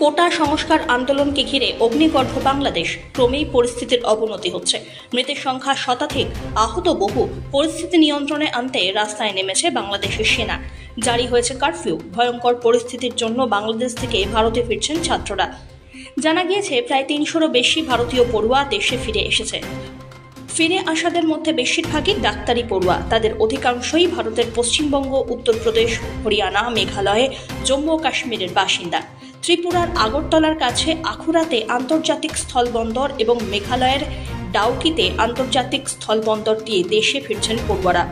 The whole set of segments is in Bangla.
কোটা সংস্কার আন্দোলনকে ঘিরে অগ্নিগর্ভ বাংলাদেশ, ক্রমেই পরিস্থিতির অবনতি হচ্ছে। মৃতের সংখ্যা শতাধিক, আহত বহু। পরিস্থিতি নিয়ন্ত্রণে আনতে রাস্তায় নেমেছে বাংলাদেশের সেনা। জারি হয়েছে কারফিউ। ভয়ঙ্কর পরিস্থিতির জন্য বাংলাদেশ থেকে ভারতে ফিরছেন ছাত্ররা। জানা গিয়েছে প্রায় ৩০০-রও বেশি ভারতীয় পড়ুয়া দেশে ফিরে এসেছে। ফিরে আসাদের মধ্যে বেশিরভাগই ডাক্তারি পড়ুয়া। তাদের অধিকাংশই ভারতের পশ্চিমবঙ্গ, উত্তরপ্রদেশ, হরিয়ানা, মেঘালয়, জম্মু ও কাশ্মীরের বাসিন্দা। ত্রিপুরার আগরতলার কাছে আখুরাতে আন্তর্জাতিক স্থলবন্দর এবং মেঘালয়ের ডাউকিতে আন্তর্জাতিক স্থলবন্দর দিয়ে দেশে ফিরছেন পড়ুয়ারা।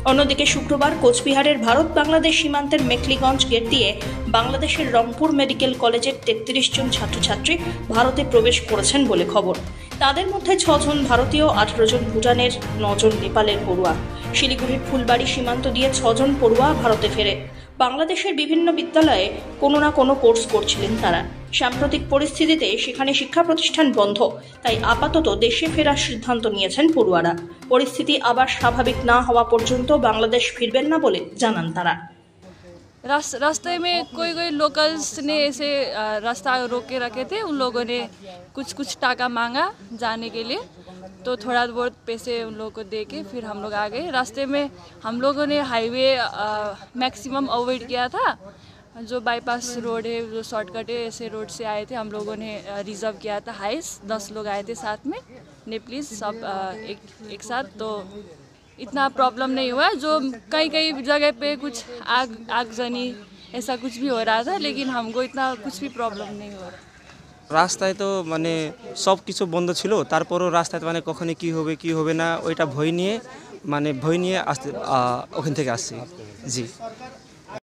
অন্যদিকে শুক্রবার কোচবিহারের ভারত বাংলাদেশ সীমান্তের মেখলিগঞ্জ গেট দিয়ে বাংলাদেশের রংপুর মেডিকেল কলেজের ৩৩ জন ছাত্রছাত্রী ভারতে প্রবেশ করেছেন বলে খবর। তাদের মধ্যে ৬ জন ভারতীয়, ১৮ জন ভুটানের, ৯ জন নেপালের পড়ুয়া। শিলিগুড়ির ফুলবাড়ি সীমান্ত দিয়ে ৬ জন পড়ুয়া ভারতে ফেরে। বাংলাদেশের বিভিন্ন বিদ্যালয়ে কোনো না কোনো কোর্স করছিলেন তারা। সাম্প্রতিক পরিস্থিতিতে সেখানে শিক্ষা প্রতিষ্ঠান বন্ধ, তাই আপাতত দেশে ফেরার সিদ্ধান্ত নিয়েছেন পড়ুয়ারা। পরিস্থিতি আবার স্বাভাবিক না হওয়া পর্যন্ত বাংলাদেশ ফিরবেন না বলে জানান তারা। रास्ते में कोई लोकल्स ने ऐसे रास्ता रोक के रखे थे। उन लोगों ने कुछ टाका मांगा जाने के लिए, तो थोड़ा बहुत पैसे उन लोगों को दे के फिर हम लोग आ गए। रास्ते में हम लोगों ने हाईवे मैक्सिमम अवॉइड किया था। जो बाईपास रोड है, जो शॉर्टकट है, ऐसे रोड से आए थे। हम लोगों ने रिजर्व किया था हाइस, 10 लोग आए थे साथ में, नेपलीज सब एक साथ। तो इतना प्रॉब्लम नहीं हुआ। जो कई जगह पे कुछ आगजनी ऐसा कुछ भी हो रहा था, लेकिन हमको इतना कुछ भी प्रॉब्लम नहीं हुआ। রাস্তায় তো মানে সব কিছু বন্ধ ছিল, তারপরও রাস্তায় মানে কখনো কি হবে না ওইটা ভয় নিয়ে আসতে ওখান থেকে আসছি। জি।